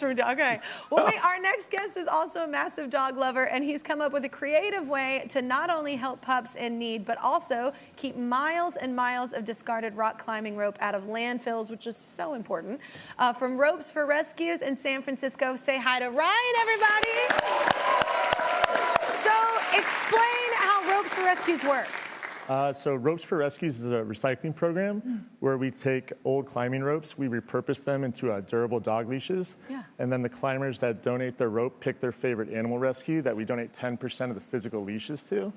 Okay. Well, our next guest is also a massive dog lover, and he's come up with a creative way to not only help pups in need, but also keep miles and miles of discarded rock climbing rope out of landfills, which is so important. From Ropes for Rescues in San Francisco, say hi to Ryan, everybody. So explain how Ropes for Rescues works. So Ropes for Rescues is a recycling program where we take old climbing ropes, we repurpose them into durable dog leashes, and then the climbers that donate their rope pick their favorite animal rescue that we donate 10% of the physical leashes to.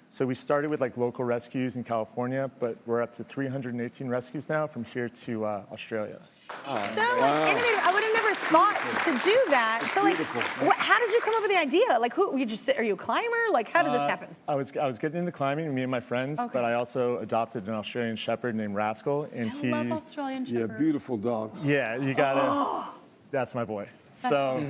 So we started with like local rescues in California, but we're up to 318 rescues now from here to Australia. So innovative. I would have never thought to do that. So like, how did you come up with the idea? Like, are you a climber? Like, how did this happen? I was getting into climbing, me and my friends, but I also adopted an Australian Shepherd named Rascal, and I love Australian Shepherds. Yeah, beautiful dogs. Yeah, you gotta. That's my boy. So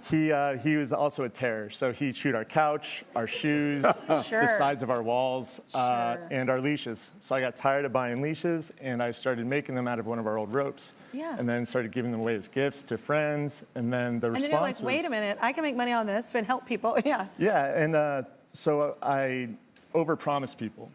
he was also a terror. So he chewed our couch, our shoes, the sides of our walls, and our leashes. So I got tired of buying leashes, and I started making them out of one of our old ropes. And then started giving them away as gifts to friends, and then the response and then you're like, wait a minute, I can make money on this and help people. Yeah, and so I overpromised people.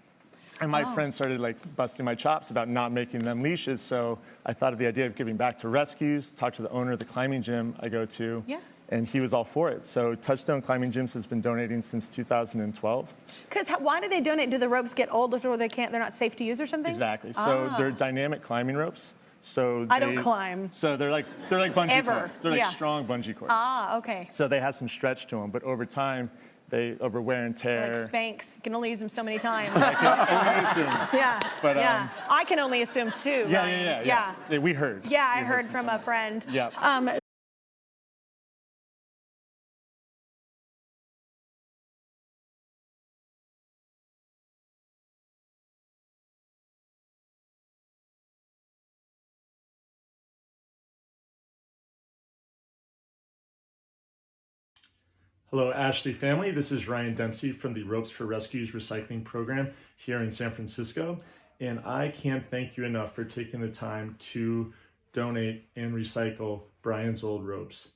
And my friends started like busting my chops about not making them leashes. So I thought of the idea of giving back to rescues, talked to the owner of the climbing gym I go to, and he was all for it. So Touchstone Climbing Gyms has been donating since 2012. Because why do they donate? Do the ropes get old or they're not safe to use or something? Exactly. So they're dynamic climbing ropes. So I don't climb. So they're like bungee cords. They're like strong bungee cords. Okay. So they have some stretch to them, but over time, over wear and tear. Like Spanx. You can only use them so many times. I can only assume. But I can only assume too. Yeah. We heard. Yeah, I heard from a friend. Yeah. Hello, Ashley family. This is Ryan Dempsey from the Ropes for Rescues recycling program here in San Francisco. And I can't thank you enough for taking the time to donate and recycle Brian's old ropes.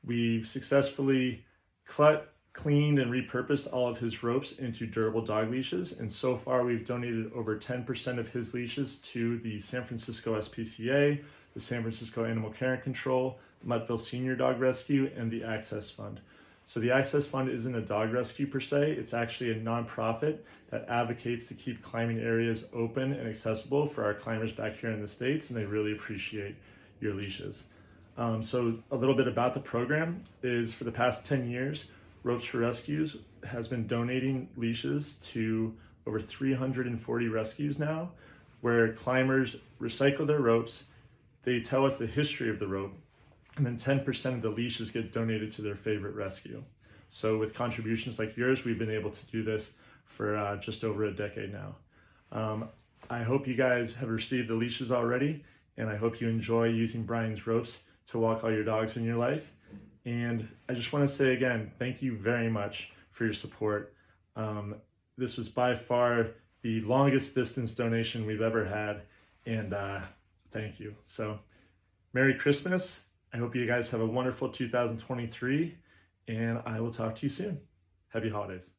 We've successfully cut, cleaned, and repurposed all of his ropes into durable dog leashes. And so far, we've donated over 10% of his leashes to the San Francisco SPCA, the San Francisco Animal Care and Control, Muttville Senior Dog Rescue, and the Access Fund. So the Access Fund isn't a dog rescue per se, it's actually a nonprofit that advocates to keep climbing areas open and accessible for our climbers back here in the States, and they really appreciate your leashes. So a little bit about the program is for the past 10 years, Ropes for Rescues has been donating leashes to over 340 rescues now, where climbers recycle their ropes, they tell us the history of the rope, and then 10% of the leashes get donated to their favorite rescue. So with contributions like yours, we've been able to do this for just over a decade now. I hope you guys have received the leashes already, and I hope you enjoy using Brian's ropes to walk all your dogs in your life. And I just want to say again, thank you very much for your support. This was by far the longest distance donation we've ever had, and thank you. So Merry Christmas. I hope you guys have a wonderful 2023, and I will talk to you soon. Happy holidays.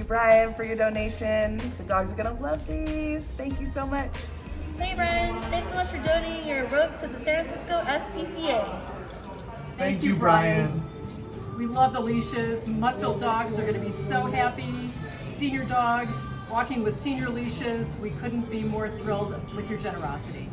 Brian, for your donation. The dogs are gonna love these. Thank you so much. Hey Brian, thanks so much for donating your rope to the San Francisco SPCA. Thank you, Brian. We love the leashes. Muttville dogs are gonna be so happy. Senior dogs, walking with senior leashes. We couldn't be more thrilled with your generosity.